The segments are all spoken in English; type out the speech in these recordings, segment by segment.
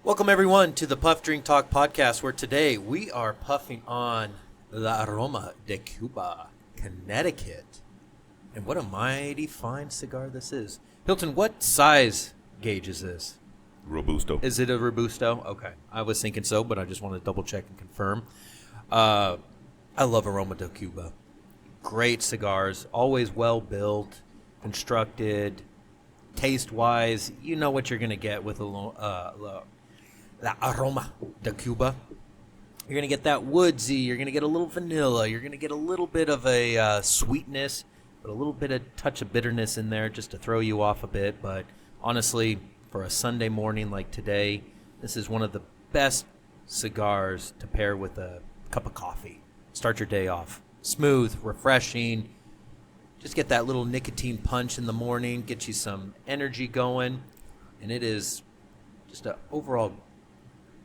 Welcome, everyone, to the Puff Drink Talk podcast, where today we are puffing on the Aroma de Cuba, Connecticut. And what a mighty fine cigar this is. Hilton, what size gauge is this? Robusto. Is it a Robusto? Okay. I was thinking so, but I just want to double check and confirm. I love Aroma de Cuba. Great cigars, always well built, constructed, taste-wise. You know what you're going to get with La Aroma de Cuba. You're going to get that woodsy. You're going to get a little vanilla. You're going to get a little bit of a sweetness, but a little bit of touch of bitterness in there just to throw you off a bit. But honestly, for a Sunday morning like today, this is one of the best cigars to pair with a cup of coffee. Start your day off. Smooth, refreshing. Just get that little nicotine punch in the morning, get you some energy going. And it is just an overall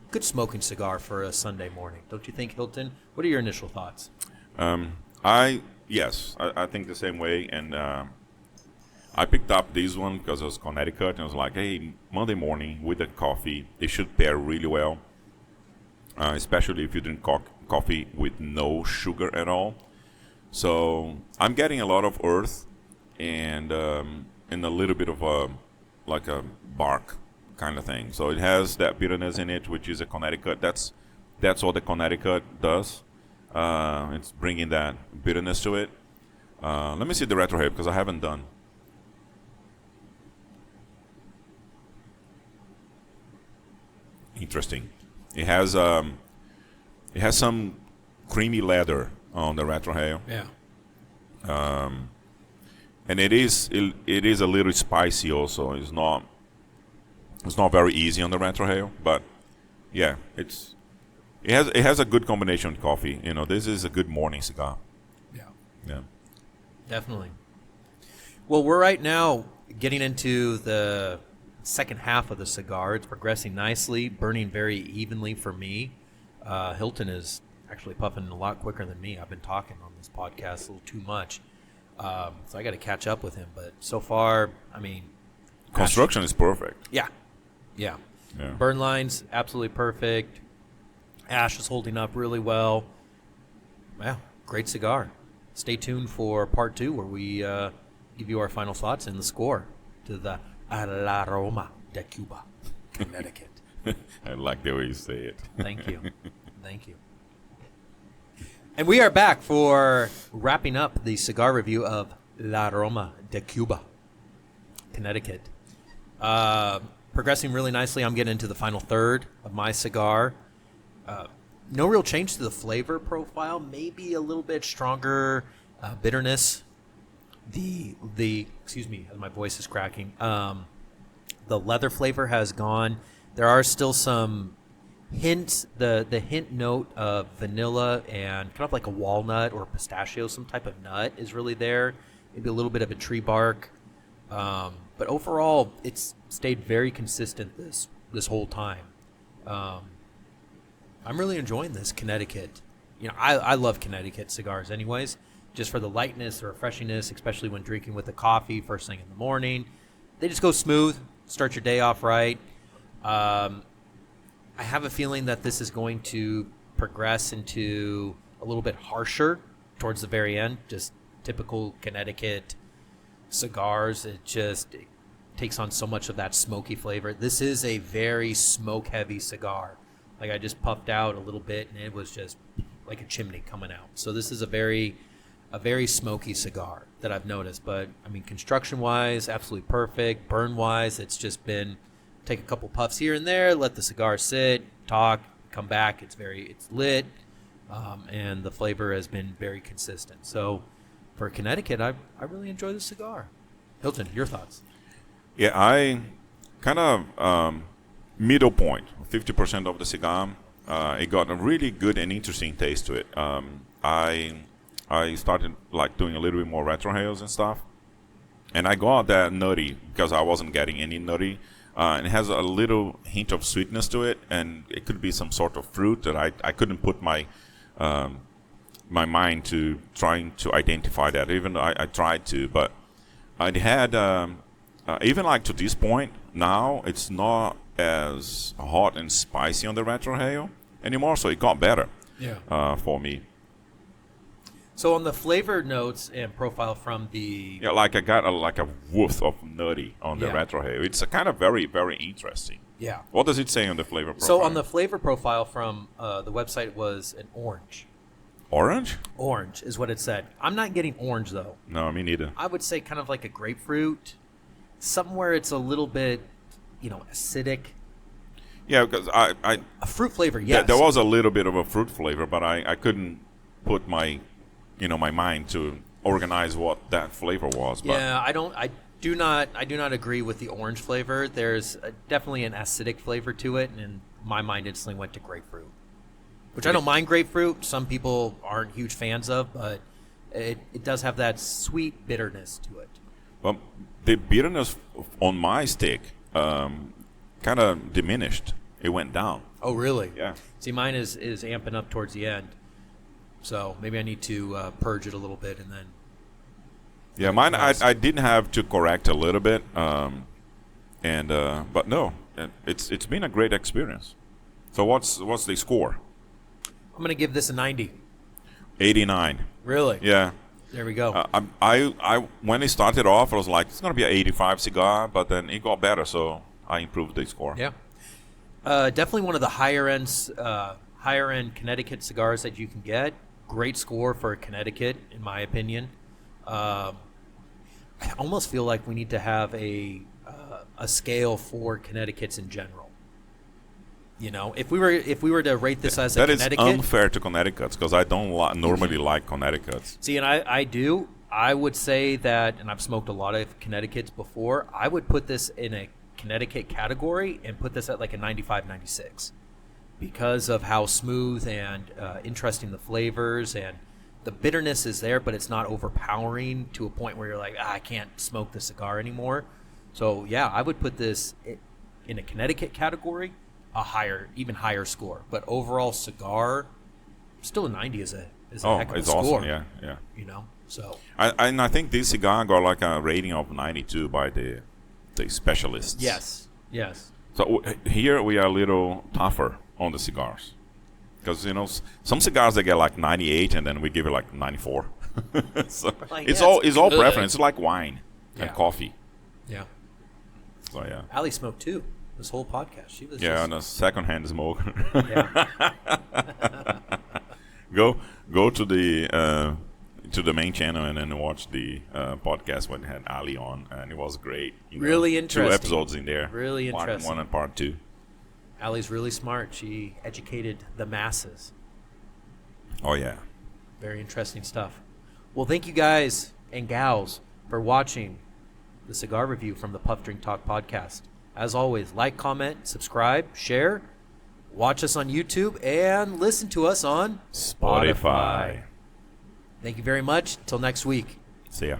good smoking cigar for a Sunday morning. Don't you think, Hilton? What are your initial thoughts? I think the same way. And I picked up this one because it was Connecticut. And I was like, hey, Monday morning with the coffee, it should pair really well. Especially if you drink coffee with no sugar at all. So I'm getting a lot of earth and a little bit of a bark kind of thing. So it has that bitterness in it, which is a Connecticut. That's what the Connecticut does. It's bringing that bitterness to it. Let me see the Retrohale because I haven't done. Interesting. It has some creamy leather on the Retrohale. Yeah. And it is a little spicy also. It's not very easy on the Retrohale, but yeah, it has a good combination with coffee. You know, this is a good morning cigar. Yeah. Definitely. Well, we're right now getting into the second half of the cigar. It's progressing nicely, burning very evenly for me. Hilton is actually puffing a lot quicker than me. I've been talking on this podcast a little too much. So I got to catch up with him. But so far, I mean... Construction is perfect. Yeah. Burn lines, absolutely perfect. Ash is holding up really well. Yeah, great cigar. Stay tuned for part 2 where we give you our final thoughts and the score to the Aroma de Cuba, Connecticut. I like the way you say it. Thank you. And we are back for wrapping up the cigar review of La Aroma de Cuba, Connecticut. Progressing really nicely. I'm getting into the final third of my cigar. No real change to the flavor profile. Maybe a little bit stronger bitterness. Excuse me, my voice is cracking. The leather flavor has gone. There are still some hints. The hint note of vanilla and kind of like a walnut or pistachio, some type of nut is really there. Maybe a little bit of a tree bark. But overall, it's stayed very consistent this whole time. I'm really enjoying this Connecticut. You know, I love Connecticut cigars anyways, just for the lightness, the refreshiness, especially when drinking with a coffee first thing in the morning. They just go smooth, start your day off right. I have a feeling that this is going to progress into a little bit harsher towards the very end, just typical Connecticut cigars. It takes on so much of that smoky flavor. This is a very smoke-heavy cigar. Like, I just puffed out a little bit, and it was just like a chimney coming out. So this is a very smoky cigar that I've noticed. But, I mean, construction-wise, absolutely perfect. Burn-wise, it's just been take a couple puffs here and there, let the cigar sit, talk, come back. It's lit, and the flavor has been very consistent. So for Connecticut, I really enjoy the cigar. Hilton, your thoughts? Yeah, I kind of middle point, 50% of the cigar. It got a really good and interesting taste to it. I started like doing a little bit more retrohales and stuff, and I got that nutty because I wasn't getting any nutty. And it has a little hint of sweetness to it, and it could be some sort of fruit that I couldn't put my mind to trying to identify that. Even though I tried to, but I had even like to this point now, it's not as hot and spicy on the Retrohale anymore, so it got better for me. So on the flavor notes and profile from the... Yeah, like I got like a woof of nutty on the Retrohale. It's a kind of very, very interesting. Yeah. What does it say on the flavor profile? So on the flavor profile from the website was an orange. Orange? Orange is what it said. I'm not getting orange, though. No, me neither. I would say kind of like a grapefruit. Somewhere it's a little bit, acidic. Yeah, because I A fruit flavor, yes. there was a little bit of a fruit flavor, but I couldn't put my mind to organize what that flavor was. But Yeah, I do not agree with the orange flavor. There's definitely an acidic flavor to it, and in my mind instantly went to grapefruit. Which I don't mind grapefruit. Some people aren't huge fans of, but it does have that sweet bitterness to it. Well, the bitterness on my stick kind of diminished. It went down. Oh, really? Yeah. See, mine is amping up towards the end. So maybe I need to purge it a little bit and then... Yeah, mine I didn't have to correct a little bit, but no, it's been a great experience. So what's the score? I'm going to give this a 90. 89. Really? Yeah. There we go. I when it started off, I was like, it's going to be an 85 cigar, but then it got better, so I improved the score. Yeah. Definitely one of the higher end Connecticut cigars that you can get. Great score for Connecticut, in my opinion. I almost feel like we need to have a scale for Connecticut's in general. If we were to rate this as a Connecticut, that is unfair to Connecticut's because I don't normally like Connecticut's. See, and I do. I would say that, and I've smoked a lot of Connecticut's before. I would put this in a Connecticut category and put this at like a 95, 96 because of how smooth and interesting the flavors and the bitterness is there, but it's not overpowering to a point where you're like, I can't smoke the cigar anymore. So yeah, I would put this in a Connecticut category, even higher score. But overall cigar, still a 90 is a heck of a score. Awesome. Yeah. So I think this cigar got like a rating of 92 by the specialists. Yes. So here we are a little tougher on the cigars. Because, some cigars, they get like 98, and then we give it like 94. So like, it's yeah, all good. preference. It's like wine and coffee. Yeah. So, yeah. Allie smoked too, this whole podcast. She was on a secondhand smoke. Yeah. Go to the main channel and then watch the podcast when it had Ali on, and it was great. Really interesting. 2 episodes in there. Really Part interesting. 1 and part 2. Allie's really smart. She educated the masses. Oh, yeah. Very interesting stuff. Well, thank you guys and gals for watching the cigar review from the Puff Drink Talk podcast. As always, like, comment, subscribe, share, watch us on YouTube, and listen to us on Spotify. Thank you very much. Until next week. See ya.